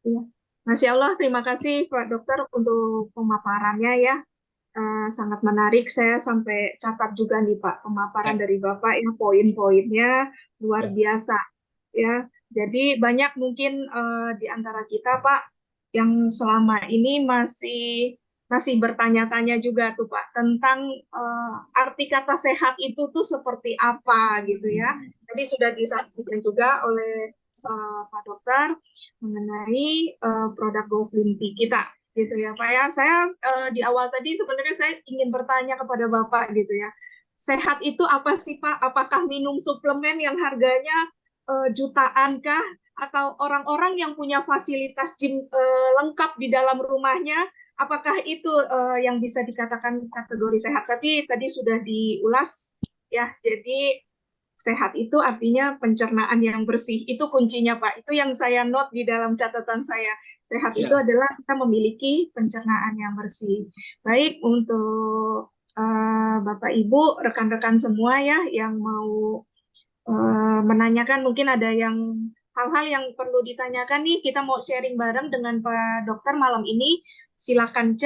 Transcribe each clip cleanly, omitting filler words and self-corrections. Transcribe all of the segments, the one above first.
Iya. Masya Allah, terima kasih Pak Dokter untuk pemaparannya ya. Sangat menarik. Saya sampai catat juga nih Pak pemaparan Ya, dari Bapak ya, poin-poinnya luar ya, biasa ya. Jadi banyak mungkin di antara kita Pak yang selama ini masih masih bertanya-tanya juga tuh Pak tentang arti kata sehat itu tuh seperti apa gitu ya. Tadi sudah disampaikan juga oleh Pak Dokter mengenai produk GoFlinty kita gitu ya Pak ya. Saya di awal tadi sebenarnya saya ingin bertanya kepada Bapak gitu ya. Sehat itu apa sih Pak? Apakah minum suplemen yang harganya jutaan kah? Atau orang-orang yang punya fasilitas gym lengkap di dalam rumahnya, apakah itu yang bisa dikatakan kategori sehat? Tapi tadi sudah diulas ya. Jadi sehat itu artinya pencernaan yang bersih. Itu kuncinya, Pak. Itu yang saya note di dalam catatan saya. Sehat itu siap. adalah kita memiliki pencernaan yang bersih. Baik untuk Bapak Ibu, rekan-rekan semua ya yang mau menanyakan mungkin ada yang hal-hal yang perlu ditanyakan nih, kita mau sharing bareng dengan Pak Dokter malam ini. Silakan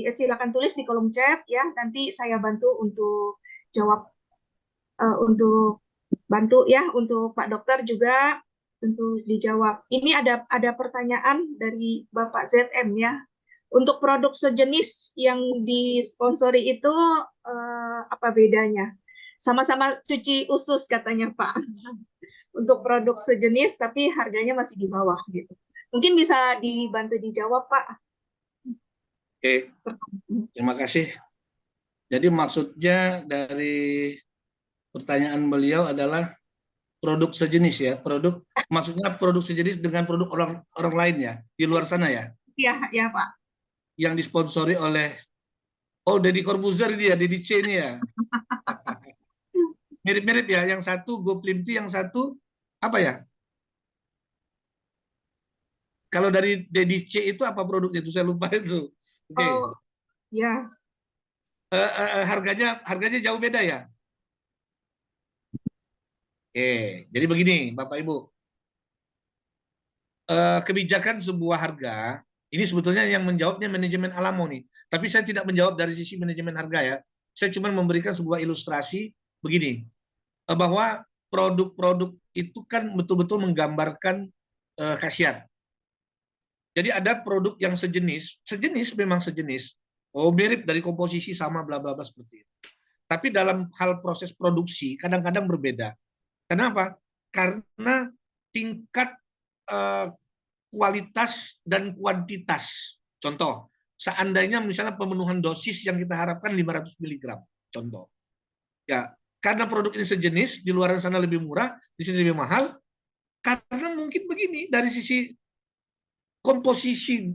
silakan tulis di kolom chat ya. Nanti saya bantu untuk jawab untuk bantu ya untuk Pak Dokter juga tentu dijawab. Ini ada pertanyaan dari Bapak ZM ya. Untuk produk sejenis yang disponsori itu apa bedanya? Sama-sama cuci usus katanya Pak. Untuk produk sejenis tapi harganya masih di bawah gitu. Mungkin bisa dibantu dijawab Pak. Oke, terima kasih. Jadi maksudnya dari pertanyaan beliau adalah produk sejenis ya, maksudnya produk sejenis dengan produk orang orang lain ya, di luar sana ya, Iya, ya Pak. yang disponsori oleh, oh Deddy Corbuzier ini ya, Deddy C ini ya, mirip-mirip ya, yang satu GoFlimty, yang satu apa ya? Kalau dari Deddy C itu apa produknya itu saya lupa itu. Oke. Oh, ya. Harganya jauh beda ya. Oke, jadi begini Bapak Ibu, kebijakan sebuah harga ini sebetulnya yang menjawabnya manajemen Alamo nih. Tapi saya tidak menjawab dari sisi manajemen harga ya. Saya cuma memberikan sebuah ilustrasi begini, bahwa produk-produk itu kan betul-betul menggambarkan khasiat. Jadi ada produk yang sejenis memang sejenis. Oh mirip dari komposisi sama bla bla bla seperti itu. Tapi dalam hal proses produksi kadang-kadang berbeda. Kenapa? Karena tingkat eh, kualitas dan kuantitas. Contoh, seandainya misalnya pemenuhan dosis yang kita harapkan 500 mg. Contoh. Ya, karena produk ini sejenis, di luar sana lebih murah, di sini lebih mahal, karena mungkin begini, dari sisi komposisi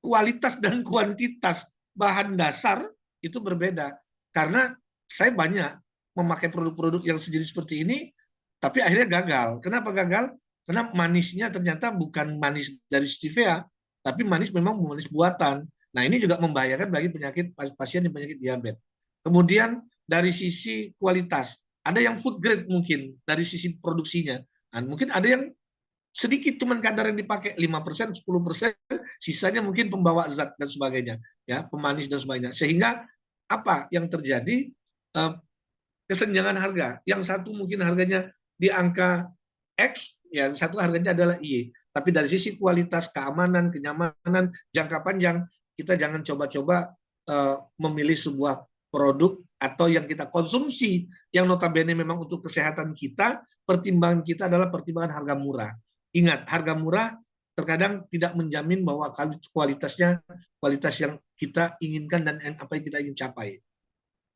kualitas dan kuantitas bahan dasar itu berbeda. Karena saya banyak memakai produk-produk yang sejenis seperti ini, tapi akhirnya gagal. Kenapa gagal? Karena manisnya ternyata bukan manis dari stevia, tapi manis memang manis buatan. Nah ini juga membahayakan bagi penyakit pasien yang penyakit diabetes. Kemudian dari sisi kualitas, ada yang food grade mungkin dari sisi produksinya. Nah, mungkin ada yang sedikit cuman kadar yang dipakai 5%, 10%, sisanya mungkin pembawa zat dan sebagainya, ya, pemanis dan sebagainya. Sehingga apa yang terjadi? Eh, Kesenjangan harga. Yang satu mungkin harganya di angka X, yang satu harganya adalah Y. Tapi dari sisi kualitas, keamanan, kenyamanan, jangka panjang, kita jangan coba-coba memilih sebuah produk atau yang kita konsumsi yang notabene memang untuk kesehatan kita, pertimbangan kita adalah pertimbangan harga murah. Ingat, harga murah terkadang tidak menjamin bahwa kualitasnya kualitas yang kita inginkan dan apa yang kita ingin capai.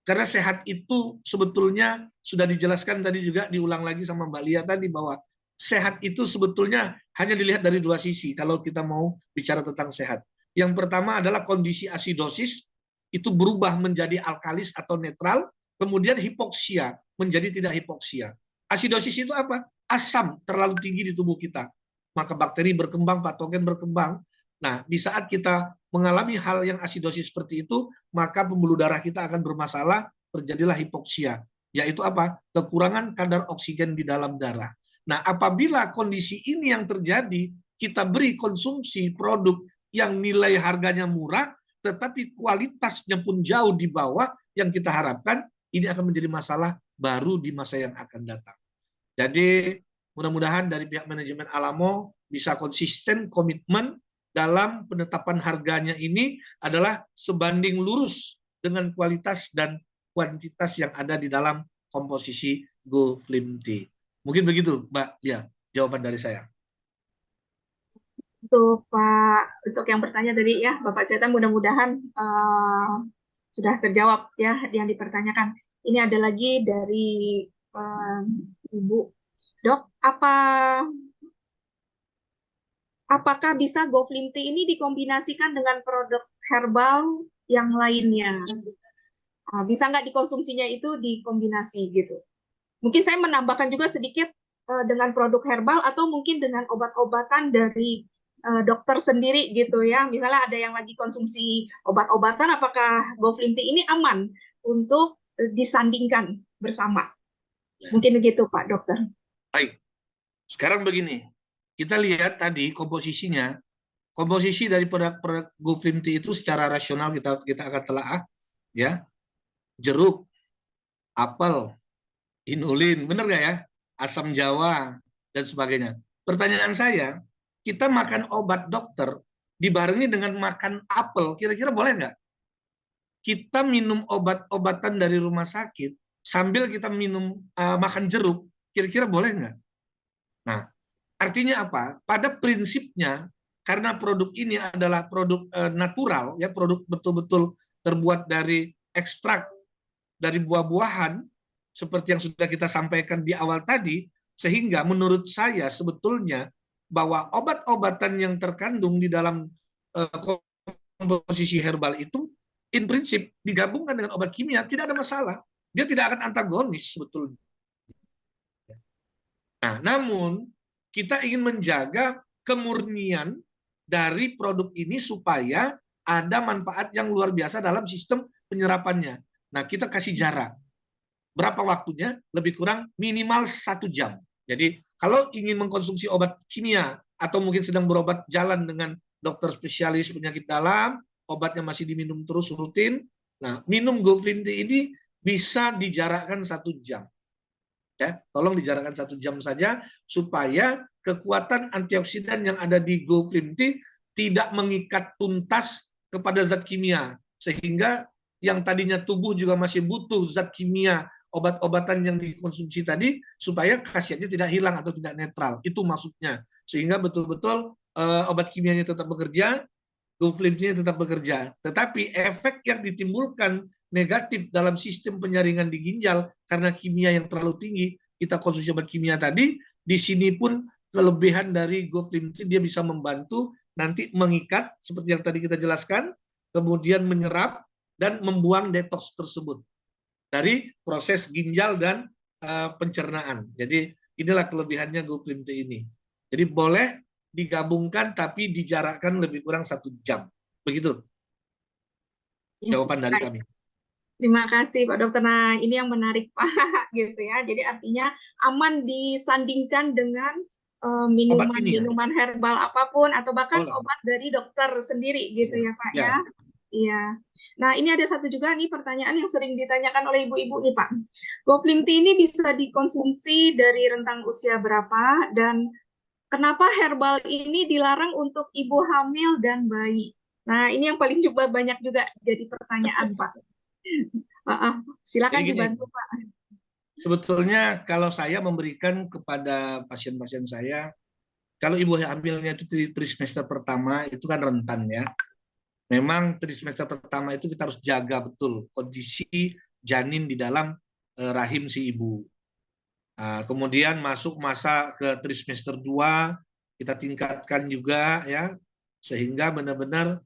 Karena sehat itu sebetulnya sudah dijelaskan tadi juga, diulang lagi sama Mbak Lia tadi, bahwa sehat itu sebetulnya hanya dilihat dari dua sisi kalau kita mau bicara tentang sehat. Yang pertama adalah kondisi asidosis, itu berubah menjadi alkalis atau netral, kemudian hipoksia menjadi tidak hipoksia. Asidosis itu apa? Asam terlalu tinggi di tubuh kita. Maka bakteri berkembang, patogen berkembang. Nah, di saat kita mengalami hal yang asidosis seperti itu, maka pembuluh darah kita akan bermasalah, terjadilah hipoksia, yaitu apa? Kekurangan kadar oksigen di dalam darah. Nah, apabila kondisi ini yang terjadi, kita beri konsumsi produk yang nilai harganya murah, tetapi kualitasnya pun jauh di bawah yang kita harapkan, ini akan menjadi masalah baru di masa yang akan datang. Jadi mudah-mudahan dari pihak manajemen Alamo bisa konsisten komitmen dalam penetapan harganya ini adalah sebanding lurus dengan kualitas dan kuantitas yang ada di dalam komposisi Go Slim Tea. Mungkin begitu, Mbak Lia, jawaban dari saya. Untuk Pak, untuk yang bertanya tadi ya, Bapak Ceta, mudah-mudahan sudah terjawab ya yang dipertanyakan. Ini ada lagi dari Ibu, Dok, apakah bisa GoFlim Tea ini dikombinasikan dengan produk herbal yang lainnya? Bisa nggak dikonsumsinya itu dikombinasi gitu? Mungkin saya menambahkan juga sedikit dengan produk herbal atau mungkin dengan obat-obatan dari dokter sendiri gitu ya. Misalnya ada yang lagi konsumsi obat-obatan, apakah GoFlim Tea ini aman untuk disandingkan bersama? Mungkin begitu Pak Dokter. Baik, sekarang begini, kita lihat tadi komposisinya, komposisi dari produk-produk GoFlim Tea itu secara rasional kita akan telaah, ya, jeruk, apel, inulin, benar nggak ya? Asam jawa, dan sebagainya. Pertanyaan saya, kita makan obat dokter dibarengi dengan makan apel, kira-kira boleh nggak? Kita minum obat-obatan dari rumah sakit sambil kita minum makan jeruk, kira-kira boleh nggak? Nah, artinya apa? Pada prinsipnya, karena produk ini adalah produk natural, ya, produk betul-betul terbuat dari ekstrak dari buah-buahan, seperti yang sudah kita sampaikan di awal tadi, sehingga menurut saya sebetulnya bahwa obat-obatan yang terkandung di dalam komposisi herbal itu, in prinsip digabungkan dengan obat kimia tidak ada masalah. Dia tidak akan antagonis sebetulnya. Nah, namun kita ingin menjaga kemurnian dari produk ini supaya ada manfaat yang luar biasa dalam sistem penyerapannya. Nah, kita kasih jarak. Berapa waktunya? Lebih kurang minimal 1 jam. Jadi kalau ingin mengkonsumsi obat kimia atau mungkin sedang berobat jalan dengan dokter spesialis penyakit dalam, obatnya masih diminum terus rutin, nah minum GoFlim Tea ini bisa dijarakkan 1 jam. Ya, tolong dijarakkan 1 jam saja supaya kekuatan antioksidan yang ada di GoFlim Tea tidak mengikat tuntas kepada zat kimia, sehingga yang tadinya tubuh juga masih butuh zat kimia obat-obatan yang dikonsumsi tadi supaya khasiatnya tidak hilang atau tidak netral. Itu maksudnya. Sehingga betul-betul obat kimianya tetap bekerja, GoFlim Tea tetap bekerja. Tetapi efek yang ditimbulkan negatif dalam sistem penyaringan di ginjal karena kimia yang terlalu tinggi, kita konsumsi obat kimia tadi, di sini pun kelebihan dari GoFlim Tea dia bisa membantu nanti mengikat seperti yang tadi kita jelaskan, kemudian menyerap dan membuang detoks tersebut dari proses ginjal dan pencernaan. Jadi inilah kelebihannya GoFlim Tea ini. Jadi boleh digabungkan tapi dijarakkan lebih kurang 1 jam. Begitu jawaban dari kami. Terima kasih Pak Dokter. Nah, ini yang menarik Pak, gitu ya. Jadi artinya aman disandingkan dengan minuman-minuman herbal apapun atau bahkan obat dari dokter sendiri, gitu ya Pak ya. Iya. Nah, ini ada satu juga nih pertanyaan yang sering ditanyakan oleh ibu-ibu nih Pak. GoFlim Tea ini bisa dikonsumsi dari rentang usia berapa dan kenapa herbal ini dilarang untuk ibu hamil dan bayi? Nah, ini yang paling coba banyak juga jadi pertanyaan Pak. Silakan dibantu Pak. Sebetulnya kalau saya memberikan kepada pasien-pasien saya, kalau ibu hamilnya itu trimester pertama itu kan rentan ya. Memang trimester pertama itu kita harus jaga betul kondisi janin di dalam rahim si ibu. Kemudian masuk masa ke trimester 2, kita tingkatkan juga ya, sehingga benar-benar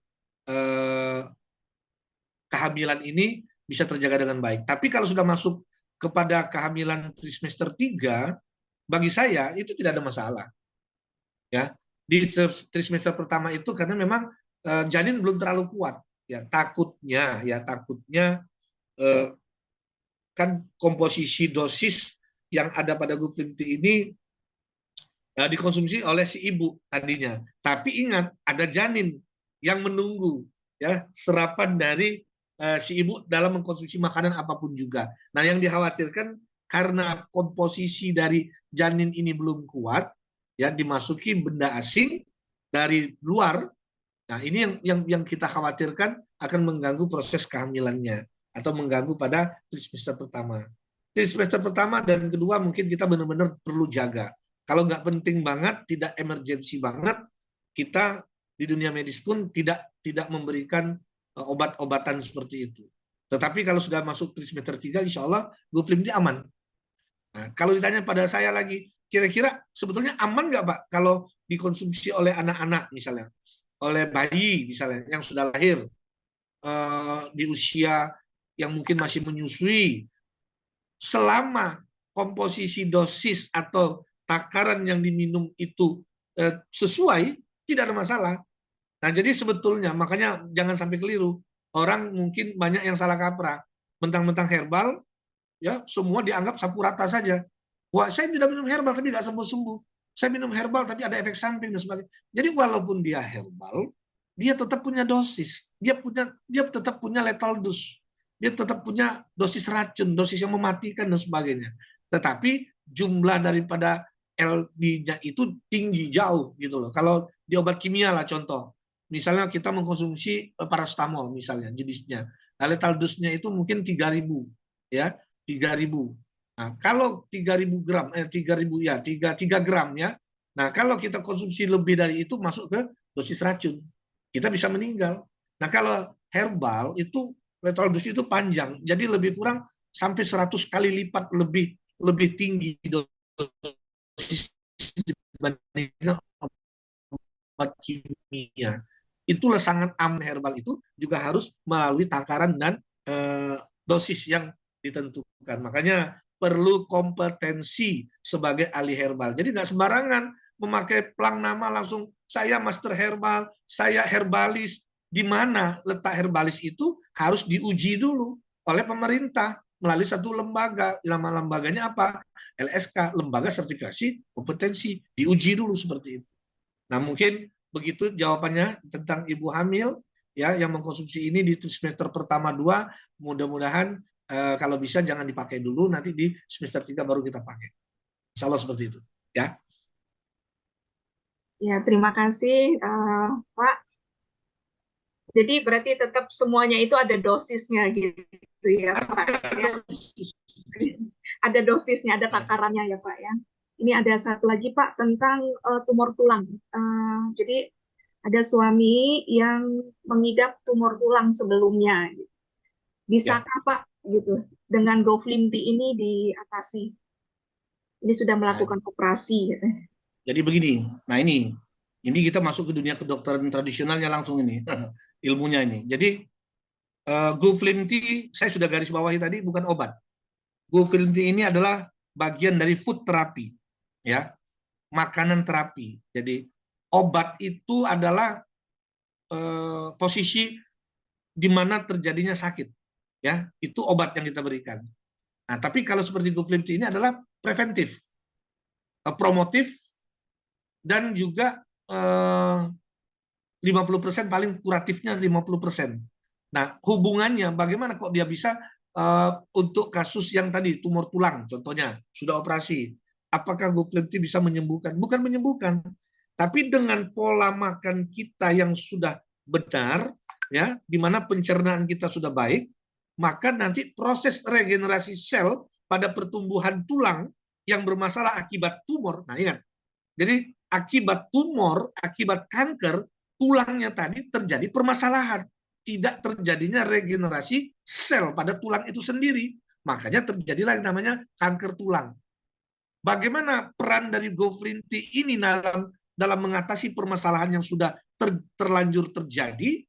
kehamilan ini bisa terjaga dengan baik. Tapi kalau sudah masuk kepada kehamilan trimester 3, bagi saya itu tidak ada masalah. Ya, di trimester pertama itu karena memang janin belum terlalu kuat. Ya, takutnya kan komposisi dosis yang ada pada GoFlim Tea ini dikonsumsi oleh si ibu tadinya. Tapi ingat, ada janin yang menunggu ya serapan dari si ibu dalam mengkonsumsi makanan apapun juga. Nah, yang dikhawatirkan karena komposisi dari janin ini belum kuat, ya dimasuki benda asing dari luar. Nah, ini yang kita khawatirkan akan mengganggu proses kehamilannya atau mengganggu pada trimester pertama. Trimester pertama dan kedua mungkin kita benar-benar perlu jaga. Kalau nggak penting banget, tidak emergensi banget, kita di dunia medis pun tidak memberikan obat-obatan seperti itu. Tetapi kalau sudah masuk trimester 3, insya Allah Goflim ini aman. Nah, kalau ditanya pada saya lagi, kira-kira sebetulnya aman nggak Pak kalau dikonsumsi oleh anak-anak misalnya, oleh bayi misalnya yang sudah lahir di usia yang mungkin masih menyusui, selama komposisi dosis atau takaran yang diminum itu sesuai, tidak ada masalah. Nah, jadi sebetulnya makanya jangan sampai keliru. Orang mungkin banyak yang salah kaprah, mentang-mentang herbal, ya semua dianggap sapu rata saja. Wah, saya tidak minum herbal tapi nggak sembuh-sembuh. Saya minum herbal tapi ada efek samping dan sebagainya. Jadi walaupun dia herbal, dia tetap punya dosis. Dia tetap punya lethal dose. Dia tetap punya dosis racun, dosis yang mematikan dan sebagainya. Tetapi jumlah daripada LD-nya itu tinggi jauh gitu loh. Kalau di obat kimia lah contoh. Misalnya kita mengkonsumsi paracetamol misalnya jenisnya. Nah, lethal dose-nya itu mungkin 3.000 ya, 3.000. Nah, kalau 3.000 gram, 3.000 ya, 3 gram ya. Nah, kalau kita konsumsi lebih dari itu masuk ke dosis racun, kita bisa meninggal. Nah, kalau herbal itu lethal dose itu panjang, jadi lebih kurang sampai 100 kali lipat lebih tinggi dosis dibandingkan obat kimia. Itulah sangat aman herbal itu juga harus melalui takaran dan dosis yang ditentukan. Makanya perlu kompetensi sebagai ahli herbal. Jadi nggak sembarangan memakai plang nama langsung saya master herbal, saya herbalis. Di mana letak herbalis itu harus diuji dulu oleh pemerintah melalui satu lembaga. Nama lembaganya apa? LSK, Lembaga Sertifikasi Kompetensi. Diuji dulu seperti itu. Nah, mungkin begitu jawabannya tentang ibu hamil ya yang mengkonsumsi ini di semester pertama 2. Mudah-mudahan kalau bisa jangan dipakai dulu, nanti di semester 3 baru kita pakai. Insya Allah seperti itu ya. Ya, terima kasih, Pak. Jadi berarti tetap semuanya itu ada dosisnya gitu ya, Pak. Ya. Ada dosisnya, ada takarannya ya, Pak ya. Ini ada satu lagi, Pak, tentang tumor tulang. Jadi ada suami yang mengidap tumor tulang sebelumnya. Ya. Bisakah Pak gitu dengan Goflim T ini diatasi? Ini sudah Nah, melakukan operasi. Gitu. jadi begini. Nah, ini kita masuk ke dunia kedokteran tradisionalnya langsung ini ilmunya ini. Jadi Goflim T saya sudah garis bawahi tadi bukan obat. Goflim T ini adalah bagian dari food terapi, ya, makanan terapi. Jadi obat itu adalah posisi di mana terjadinya sakit, ya, itu obat yang kita berikan. Nah, tapi kalau seperti Goflim T ini adalah preventif, promotif, dan juga 50% paling kuratifnya 50%. Nah, hubungannya bagaimana kok dia bisa untuk kasus yang tadi tumor tulang contohnya sudah operasi, apakah Goflim T bisa menyembuhkan? Bukan menyembuhkan, tapi dengan pola makan kita yang sudah benar, ya, di mana pencernaan kita sudah baik, maka nanti proses regenerasi sel pada pertumbuhan tulang yang bermasalah akibat tumor. Nah, ingat, jadi akibat tumor, akibat kanker, tulangnya tadi terjadi permasalahan. Tidak terjadinya regenerasi sel pada tulang itu sendiri. Makanya terjadilah yang namanya kanker tulang. Bagaimana peran dari Goflim T ini dalam mengatasi permasalahan yang sudah terlanjur terjadi?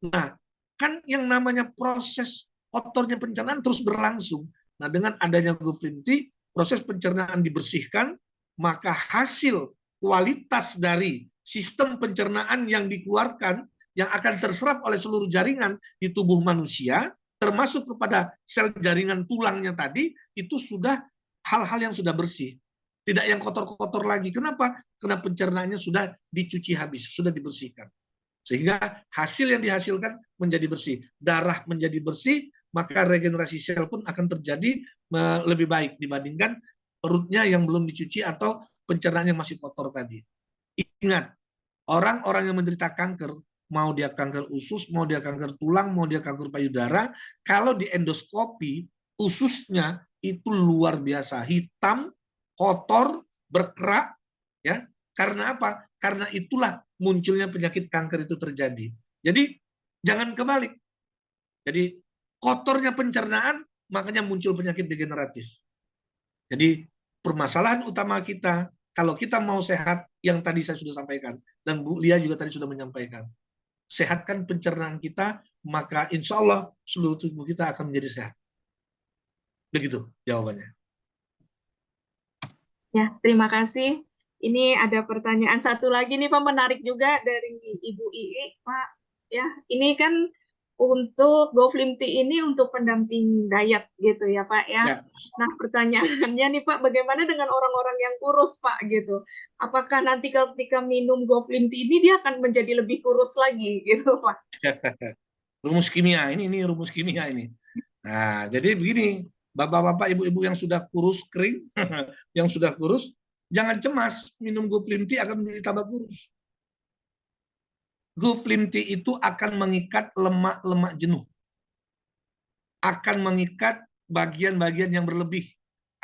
Nah, kan yang namanya proses kotornya pencernaan terus berlangsung. Nah, dengan adanya Goflim T, proses pencernaan dibersihkan, maka hasil kualitas dari sistem pencernaan yang dikeluarkan yang akan terserap oleh seluruh jaringan di tubuh manusia, termasuk kepada sel jaringan tulangnya tadi, itu sudah hal-hal yang sudah bersih. tidak yang kotor-kotor lagi. Kenapa? Karena pencernaannya sudah dicuci habis, sudah dibersihkan. Sehingga hasil yang dihasilkan menjadi bersih. Darah menjadi bersih, maka regenerasi sel pun akan terjadi lebih baik dibandingkan perutnya yang belum dicuci atau pencernaan yang masih kotor tadi. Ingat, orang-orang yang menderita kanker, mau dia kanker usus, mau dia kanker tulang, mau dia kanker payudara, kalau di endoskopi, ususnya itu luar biasa, hitam, kotor, berkerak, ya. Karena apa? Karena itulah munculnya penyakit kanker itu terjadi. Jadi jangan kebalik. Jadi kotornya pencernaan, makanya muncul penyakit degeneratif. Jadi permasalahan utama kita, kalau kita mau sehat, yang tadi saya sudah sampaikan, dan Bu Lia juga tadi sudah menyampaikan, sehatkan pencernaan kita, maka insya Allah seluruh tubuh kita akan menjadi sehat. Begitu jawabannya. Ya, terima kasih. Ini ada pertanyaan satu lagi nih Pak, menarik juga dari Ibu Ii, Pak. Ya, ini kan untuk GoFlimT ini untuk pendamping diet gitu ya Pak ya. Ya. Nah, pertanyaannya nih Pak, bagaimana dengan orang-orang yang kurus Pak gitu? Apakah nanti ketika minum GoFlimT ini dia akan menjadi lebih kurus lagi gitu Pak? Rumus kimia ini rumus kimia ini. Nah, jadi begini, bapak-bapak, ibu-ibu yang sudah kurus kering, yang sudah kurus, jangan cemas, minum GoFlimT akan menjadi tambah kurus. GoFlimT itu akan mengikat lemak-lemak jenuh, akan mengikat bagian-bagian yang berlebih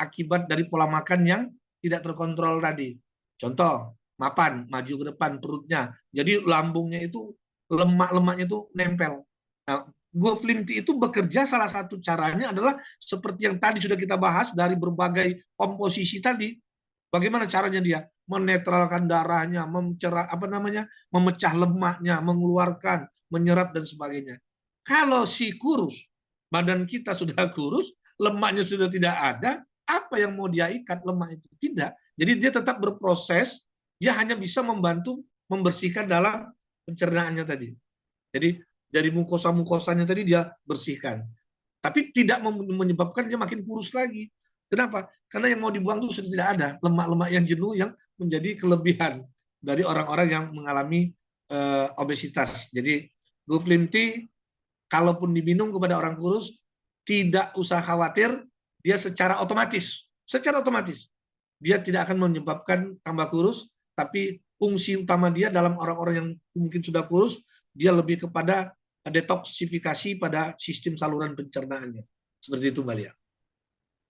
akibat dari pola makan yang tidak terkontrol tadi. Contoh, mapan, maju ke depan perutnya, jadi lambungnya itu lemak-lemaknya itu nempel. Nah, GoFlimT itu bekerja, salah satu caranya adalah seperti yang tadi sudah kita bahas dari berbagai komposisi tadi. Bagaimana caranya dia menetralkan darahnya, memecah lemaknya, mengeluarkan, menyerap dan sebagainya. Kalau si kurus, badan kita sudah kurus, lemaknya sudah tidak ada, apa yang mau dia ikat lemak itu? Tidak. Jadi dia tetap berproses, dia hanya bisa membantu membersihkan dalam pencernaannya tadi. Jadi dari mukosa-mukosanya tadi dia bersihkan. Tapi tidak menyebabkan dia makin kurus lagi. Kenapa? Karena yang mau dibuang itu sudah tidak ada. Lemak-lemak yang jenuh yang menjadi kelebihan dari orang-orang yang mengalami obesitas. Jadi GoFlimT kalaupun diminum kepada orang kurus, tidak usah khawatir, dia secara otomatis dia tidak akan menyebabkan tambah kurus, tapi fungsi utama dia dalam orang-orang yang mungkin sudah kurus, dia lebih kepada detoksifikasi pada sistem saluran pencernaannya. Seperti itu, Mbak Lia.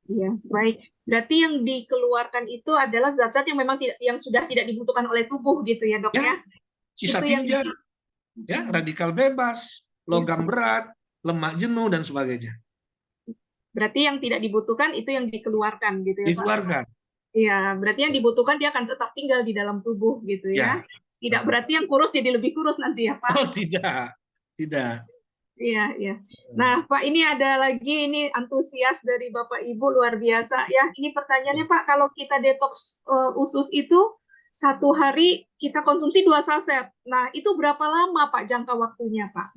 Iya, baik. Berarti yang dikeluarkan itu adalah zat-zat yang memang yang sudah tidak dibutuhkan oleh tubuh gitu ya, Dok ya? Sisa Itu yang tinja, ya, radikal bebas, logam berat, lemak jenuh dan sebagainya. Berarti yang tidak dibutuhkan itu yang dikeluarkan gitu ya, Pak? Dikeluarkan. Iya, berarti yang dibutuhkan dia akan tetap tinggal di dalam tubuh gitu ya. Tidak berarti yang kurus jadi lebih kurus nanti ya, Pak? Oh, tidak. Iya, iya. Nah, Pak, ini ada lagi ini antusias dari Bapak Ibu luar biasa ya. Ini pertanyaannya, Pak, kalau kita detox usus itu 1 hari kita konsumsi 2 saset. Nah, itu berapa lama, Pak, jangka waktunya, Pak?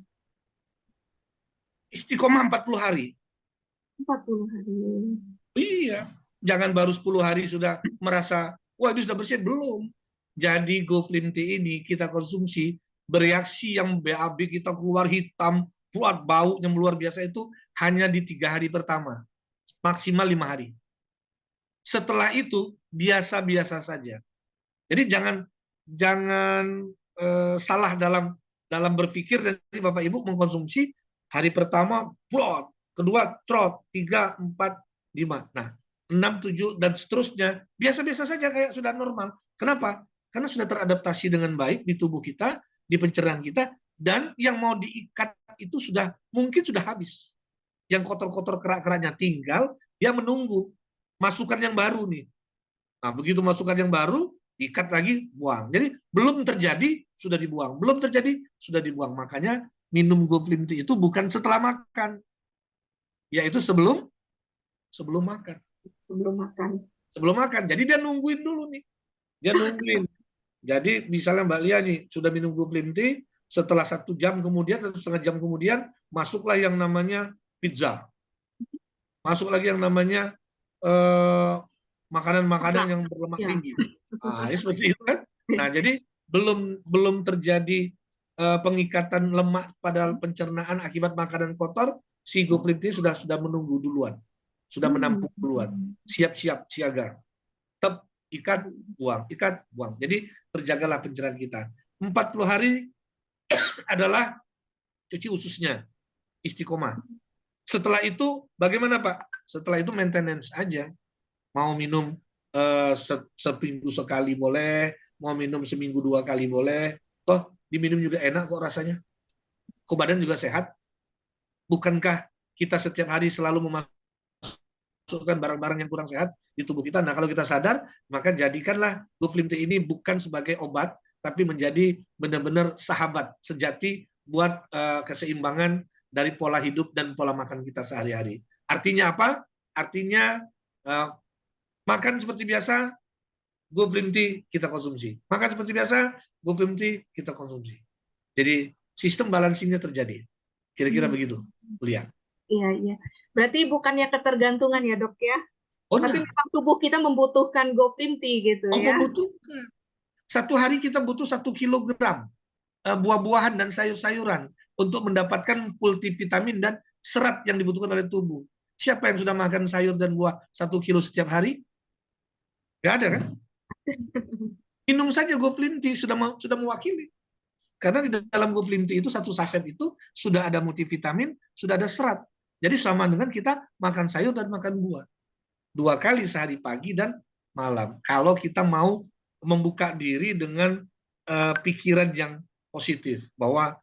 Istiqomah 40 hari. 40 hari. Iya, jangan baru 10 hari sudah merasa, wah itu sudah bersih. Belum. Jadi GoFlimT ini kita konsumsi, bereaksi yang BAB kita keluar hitam, buat bau yang luar biasa itu hanya di 3 hari pertama, maksimal 5 hari. Setelah itu biasa-biasa saja. Jadi jangan salah dalam berpikir, dan Bapak Ibu mengkonsumsi hari pertama brot, kedua trot, 3, 4, 5. Nah, 6, 7 dan seterusnya biasa-biasa saja kayak sudah normal. Kenapa? Karena sudah teradaptasi dengan baik di tubuh kita, di pencernaan kita, dan yang mau diikat itu mungkin sudah habis. Yang kotor-kotor kerak-keraknya tinggal dia menunggu masukan yang baru nih. Nah, begitu masukan yang baru, ikat lagi, buang. Jadi belum terjadi sudah dibuang, belum terjadi sudah dibuang. Makanya minum GoFlimT itu bukan setelah makan, yaitu sebelum makan. Sebelum makan. Sebelum makan. Jadi dia nungguin dulu nih. Dia nungguin. Jadi misalnya Mbak Lia nih sudah minum GoFlimT, setelah 1 jam kemudian atau setengah jam kemudian masuklah yang namanya pizza. Masuk lagi yang namanya makanan-makanan Lemak. yang berlemak Ya. tinggi. Ini seperti itu kan. Nah, jadi belum belum terjadi pengikatan lemak pada pencernaan akibat makanan kotor, si GoFlip sudah menunggu duluan, sudah menampung duluan, siap-siap siaga. Tep, ikat, buang. Jadi terjagalah pencernaan kita. 40 hari adalah cuci ususnya, istiqomah. Setelah itu bagaimana Pak? Setelah itu maintenance aja. Mau minum seminggu sekali boleh, mau minum seminggu 2 kali boleh. Toh diminum juga enak kok rasanya. Kok badan juga sehat. Bukankah kita setiap hari selalu memasukkan barang-barang yang kurang sehat di tubuh kita? Nah, kalau kita sadar, maka jadikanlah GoFlim Tea ini bukan sebagai obat, tapi menjadi benar-benar sahabat sejati buat keseimbangan dari pola hidup dan pola makan kita sehari-hari. Artinya apa? Artinya makan seperti biasa, GoFlim Tea kita konsumsi. Makan seperti biasa, GoFlim Tea kita konsumsi. Jadi sistem balancingnya terjadi. Kira-kira begitu, lihat. Iya, iya. Berarti bukannya ketergantungan ya, Dok ya? Oh, Tapi nah. memang tubuh kita membutuhkan GoFlim Tea gitu Oh, ya. membutuhkan. Satu hari kita butuh 1 kilogram buah-buahan dan sayur-sayuran untuk mendapatkan multivitamin dan serat yang dibutuhkan oleh tubuh. Siapa yang sudah makan sayur dan buah 1 kilo setiap hari? Nggak ada kan? Minum saja GoFlim Tea sudah mewakili. Karena di dalam GoFlim Tea itu satu saset itu sudah ada multivitamin, sudah ada serat. Jadi sama dengan kita makan sayur dan makan buah. 2 kali sehari pagi dan malam. Kalau kita mau membuka diri dengan pikiran yang positif bahwa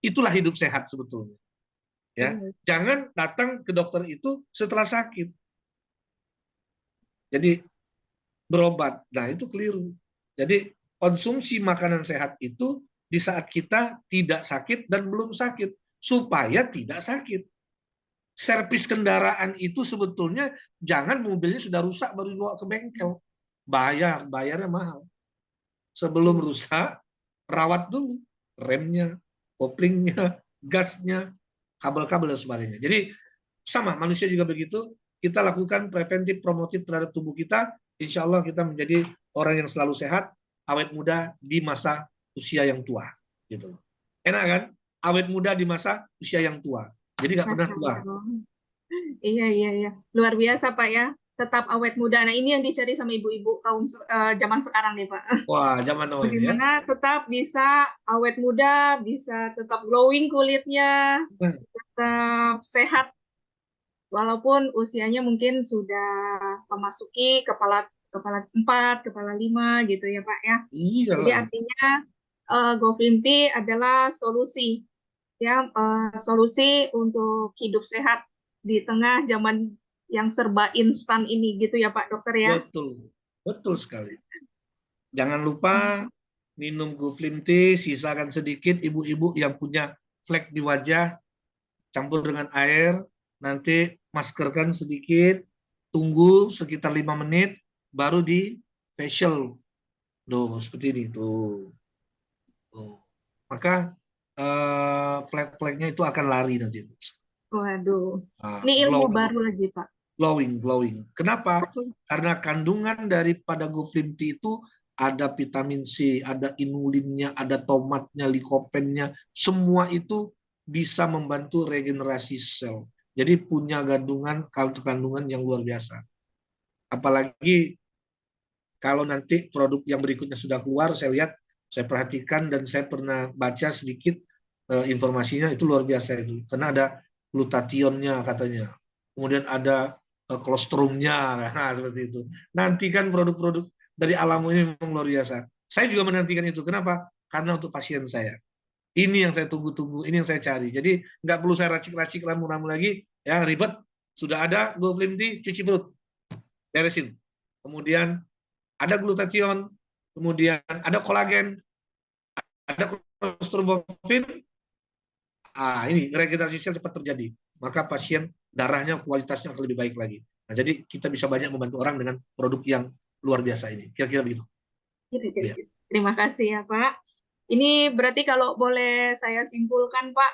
itulah hidup sehat sebetulnya. Ya, jangan datang ke dokter itu setelah sakit. Jadi berobat. Nah, itu keliru. Jadi konsumsi makanan sehat itu di saat kita tidak sakit dan belum sakit supaya tidak sakit. Servis kendaraan itu sebetulnya jangan mobilnya sudah rusak baru dibawa ke bengkel. Bayarnya mahal. Sebelum rusak, rawat dulu remnya, koplingnya, gasnya, kabel-kabel dan sebagainya. Jadi sama manusia juga begitu. Kita lakukan preventif promotif terhadap tubuh kita. Insya Allah kita menjadi orang yang selalu sehat, awet muda di masa usia yang tua. Gitu. Enak kan? Awet muda di masa usia yang tua. Jadi nggak pernah Masya tua. Allah. Iya, iya, iya. Luar biasa, Pak ya. Tetap awet muda. Nah, ini yang dicari sama ibu-ibu kaum zaman sekarang nih, Pak. Wah, zaman now ini ya. Bagaimana tetap bisa awet muda, bisa tetap glowing kulitnya, Nah, tetap sehat, walaupun usianya mungkin sudah memasuki kepala kepala 4, kepala 5 gitu ya, Pak ya. Jadi iyalah. artinya GoFlim Tea adalah solusi ya, solusi untuk hidup sehat di tengah zaman yang serba instan ini gitu ya Pak Dokter ya. Betul. Betul sekali. Jangan lupa minum GoFlim Tea, sisakan sedikit ibu-ibu yang punya flek di wajah, campur dengan air, nanti maskerkan sedikit, tunggu sekitar 5 menit, baru di facial. Tuh, seperti ini. Tuh. Tuh. Maka flek-fleknya itu akan lari nanti. Waduh, Nah, ini ilmu glowing, baru lagi Pak. glowing, glowing. Kenapa? Karena kandungan daripada GoFlim Tea itu ada vitamin C, ada inulinnya, ada tomatnya, likopennya, semua itu bisa membantu regenerasi sel. Jadi punya kandungan yang luar biasa. Apalagi kalau nanti produk yang berikutnya sudah keluar, saya lihat, saya perhatikan dan saya pernah baca sedikit informasinya itu luar biasa itu. Karena ada glutathionnya katanya. Kemudian ada kolesterolnya, nah, seperti itu. Nantikan produk-produk dari alam ini memang luar biasa. Saya juga menantikan itu. Kenapa? Karena untuk pasien saya. Ini yang saya tunggu-tunggu, ini yang saya cari. Jadi nggak perlu saya racik-racik ramu-ramu lagi, ya ribet. Sudah ada GoFlim Tea, cuci perut, beresin. Kemudian ada glutathione, kemudian ada kolagen, ada kolesterol, ini regenerasi sel cepat terjadi. Maka pasien darahnya kualitasnya akan lebih baik lagi. Nah, jadi kita bisa banyak membantu orang dengan produk yang luar biasa ini. Kira-kira begitu. Ya. Terima kasih ya Pak. Ini berarti kalau boleh saya simpulkan Pak,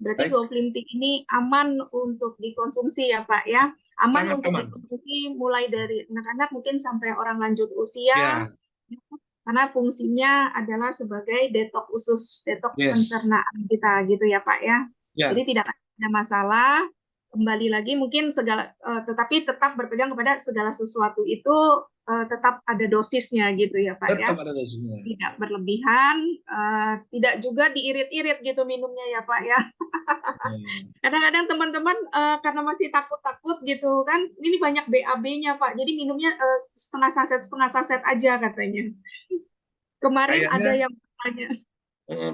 Berarti Baik, Goflim Tea ini aman untuk dikonsumsi ya Pak ya. Aman sangat untuk aman. dikonsumsi mulai dari anak-anak mungkin sampai orang lanjut usia. Ya, Karena fungsinya adalah sebagai detok usus, detok yes. pencernaan kita gitu ya Pak ya. Jadi Ya, tidak ada masalah. Kembali lagi mungkin segala, tetapi tetap berpegang kepada segala sesuatu itu tetap ada dosisnya gitu ya Pak ya. tetap ada dosisnya. Tidak berlebihan, tidak juga diirit-irit gitu minumnya ya Pak ya. Hmm. Kadang-kadang teman-teman karena masih takut-takut gitu kan, ini banyak BAB-nya Pak, jadi minumnya setengah saset aja katanya. Kemarin Kayaknya ada yang bertanya.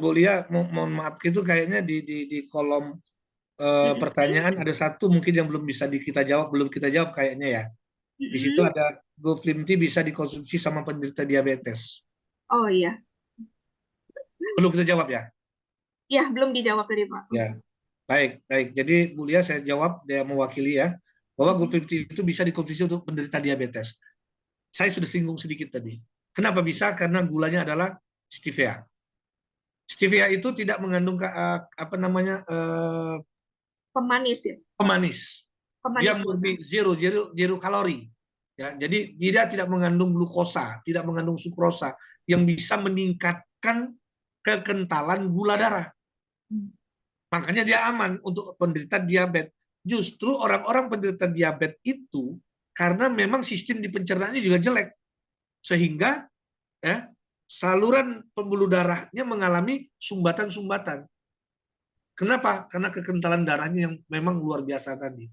Bu Lia, mohon maaf gitu kayaknya di kolom Mm-mm, pertanyaan ada satu mungkin yang kita jawab, belum kita jawab kayaknya ya. Di situ mm-mm. ada Goflim Tea bisa dikonsumsi sama penderita diabetes. Oh iya, Belum kita jawab ya? ya belum dijawab tadi Pak. Ya, baik, baik. Jadi Bu Lia saya jawab, dia mewakili ya, bahwa Mm-mm. Goflim Tea itu bisa dikonsumsi untuk penderita diabetes. Saya sudah singgung sedikit tadi. Kenapa bisa? Karena gulanya adalah stevia. Stevia itu tidak mengandung apa namanya Pemanis ya, pemanis. Dia pemanis gula. murni zero, zero, zero kalori. Ya, jadi dia tidak mengandung glukosa, tidak mengandung sukrosa yang bisa meningkatkan kekentalan gula darah. Hmm. Makanya dia aman untuk penderita diabetes. Justru orang-orang penderita diabetes itu karena memang sistem di pencernaannya juga jelek, sehingga ya, saluran pembuluh darahnya mengalami sumbatan-sumbatan. Kenapa? Karena kekentalan darahnya yang memang luar biasa tadi.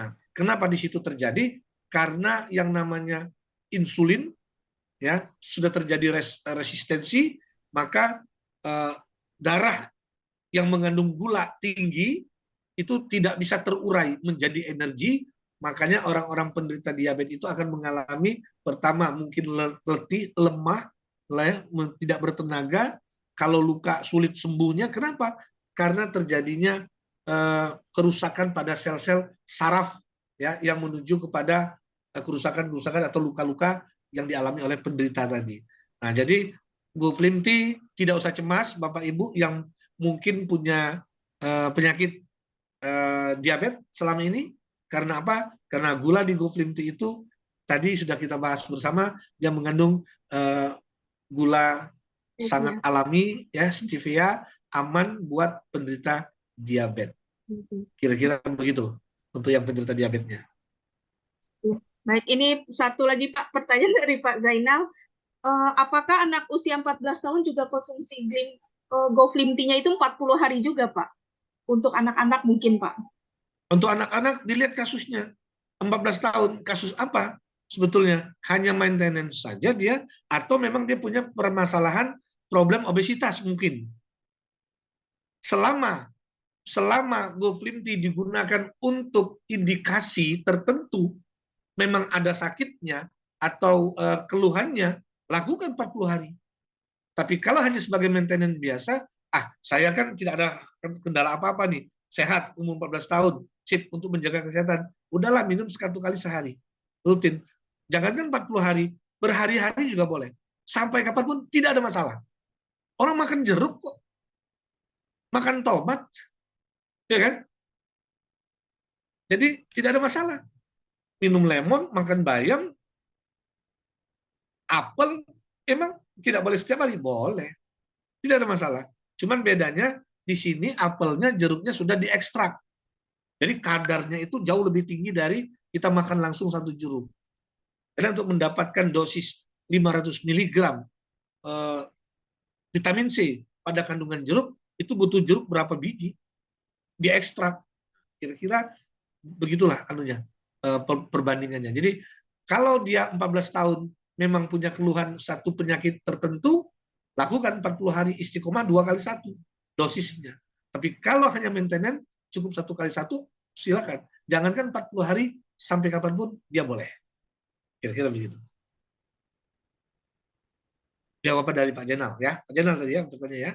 Nah, kenapa di situ terjadi? Karena yang namanya insulin ya sudah terjadi resistensi, maka eh, darah yang mengandung gula tinggi itu tidak bisa terurai menjadi energi, makanya orang-orang penderita diabetes itu akan mengalami pertama mungkin letih, lemah, tidak bertenaga, kalau luka sulit sembuhnya. Kenapa? Karena terjadinya kerusakan pada sel-sel saraf ya yang menuju kepada kerusakan-kerusakan atau luka-luka yang dialami oleh penderita tadi. Nah, jadi Goflim Tea tidak usah cemas Bapak Ibu yang mungkin punya penyakit diabetes selama ini. Karena apa? Karena gula di Goflim Tea itu tadi sudah kita bahas bersama, yang mengandung uh, gula sangat Ya. alami ya, stevia, aman buat penderita diabetes. Mhm. Kira-kira begitu untuk yang penderita diabetesnya. Ya. Baik, ini satu lagi Pak, pertanyaan dari Pak Zainal. Apakah anak usia 14 tahun juga konsumsi Goflim Tea-nya itu 40 hari juga Pak? Untuk anak-anak mungkin Pak. Untuk anak-anak dilihat kasusnya. 14 tahun, kasus apa? Sebetulnya hanya maintenance saja dia, atau memang dia punya permasalahan problem obesitas mungkin. Selama selama Goflim Tea digunakan untuk indikasi tertentu, memang ada sakitnya atau keluhannya, lakukan 40 hari. Tapi kalau hanya sebagai maintenance biasa, saya kan tidak ada kendala apa-apa nih, sehat, umur 14 tahun, sip untuk menjaga kesehatan. Udahlah minum satu kali sehari, rutin. Jangankan 40 hari, berhari-hari juga boleh. Sampai kapanpun tidak ada masalah. Orang makan jeruk kok, makan tomat, ya kan? Jadi tidak ada masalah. Minum lemon, makan bayam, apel, emang tidak boleh setiap hari? Boleh. Tidak ada masalah. Cuman bedanya di sini apelnya, jeruknya sudah diekstrak. Jadi kadarnya itu jauh lebih tinggi dari kita makan langsung satu jeruk. Karena untuk mendapatkan dosis 500 miligram vitamin C pada kandungan jeruk, itu butuh jeruk berapa biji diekstrak. Kira-kira begitulah anunya perbandingannya. Jadi kalau dia 14 tahun memang punya keluhan satu penyakit tertentu, lakukan 40 hari istiqomah 2 kali 1 dosisnya. Tapi kalau hanya maintenance, cukup 1 kali 1, silakan. Jangankan 40 hari, sampai kapanpun dia boleh. Kira-kira begitu. Jawaban dari Pak Jenal ya. Pak Jenal tadi ya bertanya ya.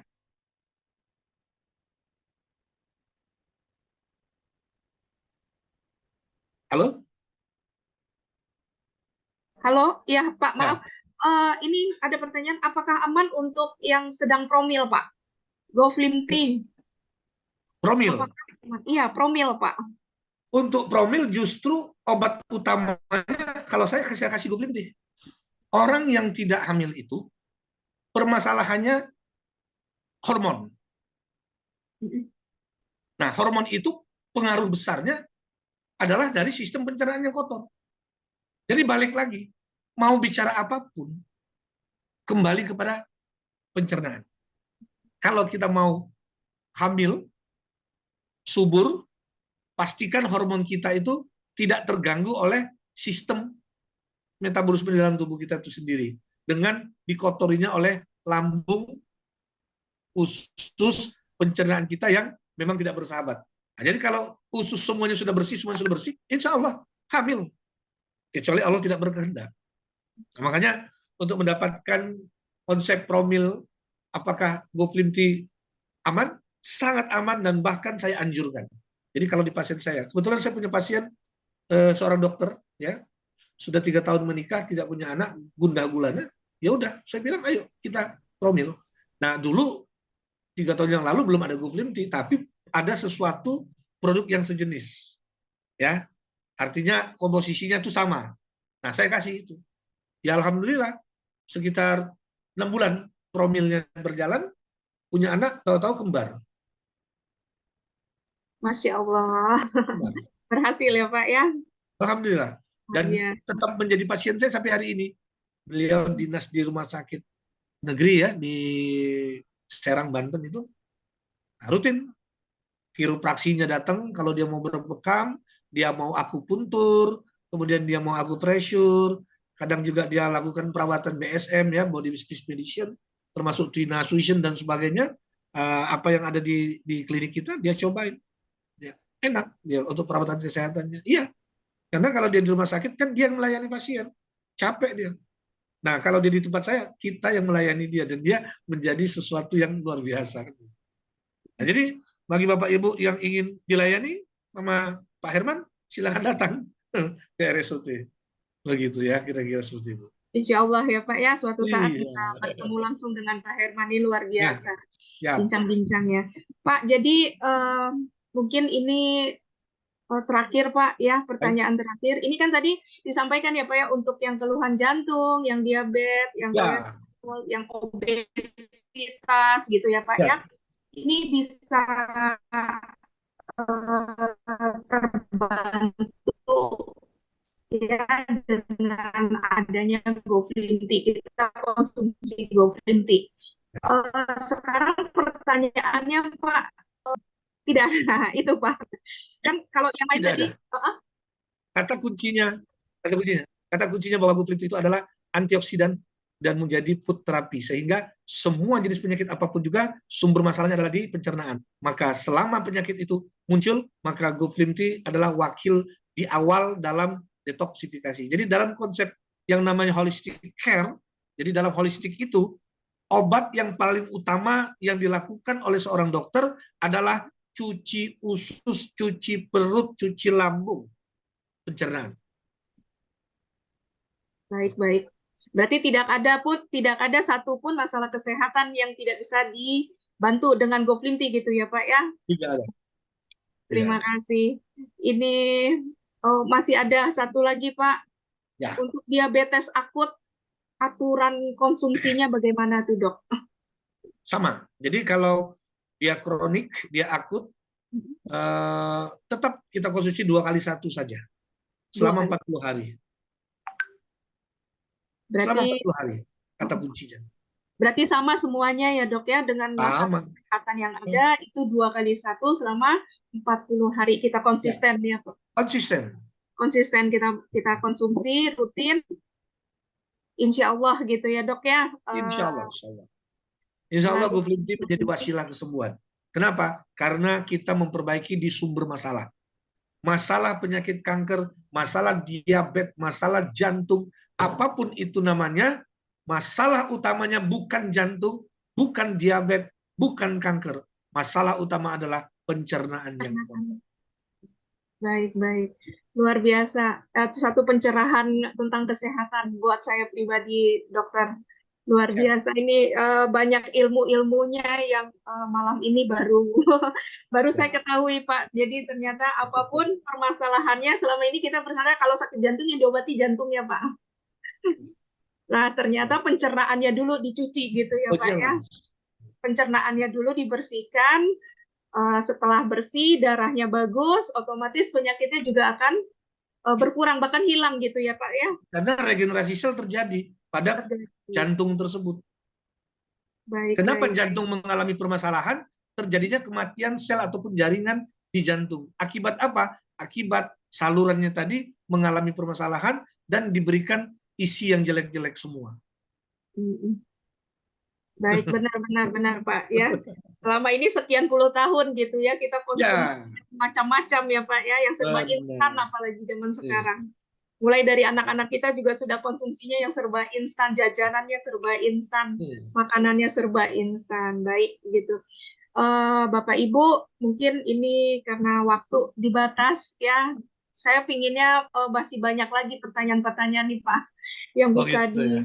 Halo? Halo, ya Pak, maaf. Ya. Ini ada pertanyaan, apakah aman untuk yang sedang promil Pak? Goflim Tea. Promil. Apakah iya promil Pak? Untuk promil justru obat utamanya kalau saya kasih Goflimti. Orang yang tidak hamil itu permasalahannya hormon. Nah, hormon itu pengaruh besarnya adalah dari sistem pencernaan yang kotor. Jadi balik lagi, mau bicara apapun, kembali kepada pencernaan. Kalau kita mau hamil, subur, pastikan hormon kita itu tidak terganggu oleh sistem metabolisme di dalam tubuh kita itu sendiri. Dengan dikotorinya oleh lambung, usus, pencernaan kita yang memang tidak bersahabat. Nah, jadi kalau usus semuanya sudah bersih, insya Allah hamil. Kecuali Allah tidak berkehendak. Nah, makanya untuk mendapatkan konsep promil, apakah Goflimti aman? Sangat aman dan bahkan saya anjurkan. Jadi kalau di pasien saya, kebetulan saya punya pasien seorang dokter, ya sudah 3 tahun menikah, tidak punya anak, gundah gulana, ya udah, saya bilang ayo kita promil. Nah dulu 3 tahun yang lalu belum ada Goflimti, tapi ada sesuatu produk yang sejenis, ya artinya komposisinya itu sama. Nah saya kasih itu, ya alhamdulillah sekitar 6 bulan promilnya berjalan, punya anak, tahu-tahu kembar. Masya Allah. Berhasil ya Pak ya. Alhamdulillah. Dan Ya. tetap menjadi pasien saya sampai hari ini. Beliau dinas di rumah sakit negeri ya di Serang, Banten itu. Nah, rutin kiropraksinya datang kalau dia mau berbekam, dia mau akupuntur, kemudian dia mau akupressure, kadang juga dia lakukan perawatan BSM ya, body space medicine, termasuk Trina Fusion dan sebagainya. Apa yang ada di klinik kita dia cobain. Ya, enak dia untuk perawatan kesehatannya. Iya, karena kalau dia di rumah sakit kan dia yang melayani pasien, capek dia. Nah kalau dia di tempat saya, kita yang melayani dia dan dia menjadi sesuatu yang luar biasa. Nah, jadi bagi Bapak Ibu yang ingin dilayani sama Pak Herman, silakan datang ke RSUT. Begitu ya, kira-kira seperti itu. Insya Allah ya Pak ya, suatu saat Iya. bisa bertemu langsung dengan Pak Herman, ini luar Nah, biasa siap. bincang-bincangnya. Pak, jadi mungkin ini terakhir Pak ya, pertanyaan terakhir. Ini kan tadi disampaikan ya Pak ya, untuk yang keluhan jantung, yang diabetes, yang Ya, kolesterol, yang obesitas gitu ya Pak ya. ya, Ini bisa terbantu ya dengan adanya GoFlinty, kita konsumsi GoFlinty. Sekarang pertanyaannya Pak, tidak ada itu Pak. Kan kalau yang lain tidak tadi, ada. Kata kuncinya, kata kuncinya, kata kuncinya bahwa GoFlip itu adalah antioksidan dan menjadi food terapi, sehingga semua jenis penyakit apapun juga sumber masalahnya adalah di pencernaan. Maka selama penyakit itu muncul, maka GoFlimT adalah wakil di awal dalam detoksifikasi. Jadi dalam konsep yang namanya holistic care, jadi dalam holistik itu obat yang paling utama yang dilakukan oleh seorang dokter adalah cuci usus, cuci perut, cuci lambung, pencernaan. baik-baik. Berarti tidak ada satupun masalah kesehatan yang tidak bisa dibantu dengan GoFlimty gitu ya Pak ya. Tidak ada. Tidak Terima ada. kasih. Ini masih ada satu lagi Pak, Ya, untuk diabetes akut, aturan konsumsinya bagaimana tuh dok? sama. Jadi kalau dia kronik, dia akut, tetap kita konsumsi 2 kali 1 saja. Dua Selama kali. 40 hari. Selama Berarti 40 hari. Kata kuncinya. berarti sama semuanya ya dok ya, dengan masalah Sama. kesehatan yang ada itu 2 kali 1 selama 40 hari kita Ya, konsisten ya Pak. konsisten. Konsisten kita konsumsi rutin, insya Allah gitu ya dok ya. Insya Allah. Insya Allah. Insya Allah Baik. GoFlimT menjadi wasilah kesembuhan. Kenapa? Karena kita memperbaiki di sumber masalah. Masalah penyakit kanker, masalah diabetes, masalah jantung, apapun itu namanya, masalah utamanya bukan jantung, bukan diabetes, bukan kanker. Masalah utama adalah pencernaan yang kotor. Baik. Luar biasa. Satu pencerahan tentang kesehatan buat saya pribadi, dokter. Luar Ya, biasa ini, banyak ilmu-ilmunya yang malam ini baru baru saya ya. ketahui Pak. Jadi ternyata apapun permasalahannya selama ini kita bersangka kalau sakit jantung yang diobati jantungnya Pak. Nah ternyata pencernaannya dulu dicuci gitu ya Oh, Pak ya. jelas. Pencernaannya dulu dibersihkan. Setelah bersih, darahnya bagus, otomatis penyakitnya juga akan berkurang bahkan hilang gitu ya Pak ya. Karena regenerasi sel terjadi pada Terjadi. jantung tersebut. Baik, Kenapa baik, baik. jantung mengalami permasalahan? Terjadinya kematian sel ataupun jaringan di jantung. Akibat apa? Akibat salurannya tadi mengalami permasalahan dan diberikan isi yang jelek-jelek semua. Mm-mm. Baik, benar-benar benar Pak ya. Selama ini sekian puluh tahun gitu ya kita konsumsi Ya, macam-macam ya Pak ya, yang serba instan benar. apalagi zaman Iya. sekarang. Mulai dari anak-anak kita juga sudah konsumsinya yang serba instan, jajanannya serba instan, Iya. makanannya serba instan. Baik gitu. Bapak Ibu, mungkin ini karena waktu dibatas ya. Saya pinginnya masih banyak lagi pertanyaan-pertanyaan nih Pak yang Oh bisa gitu ya.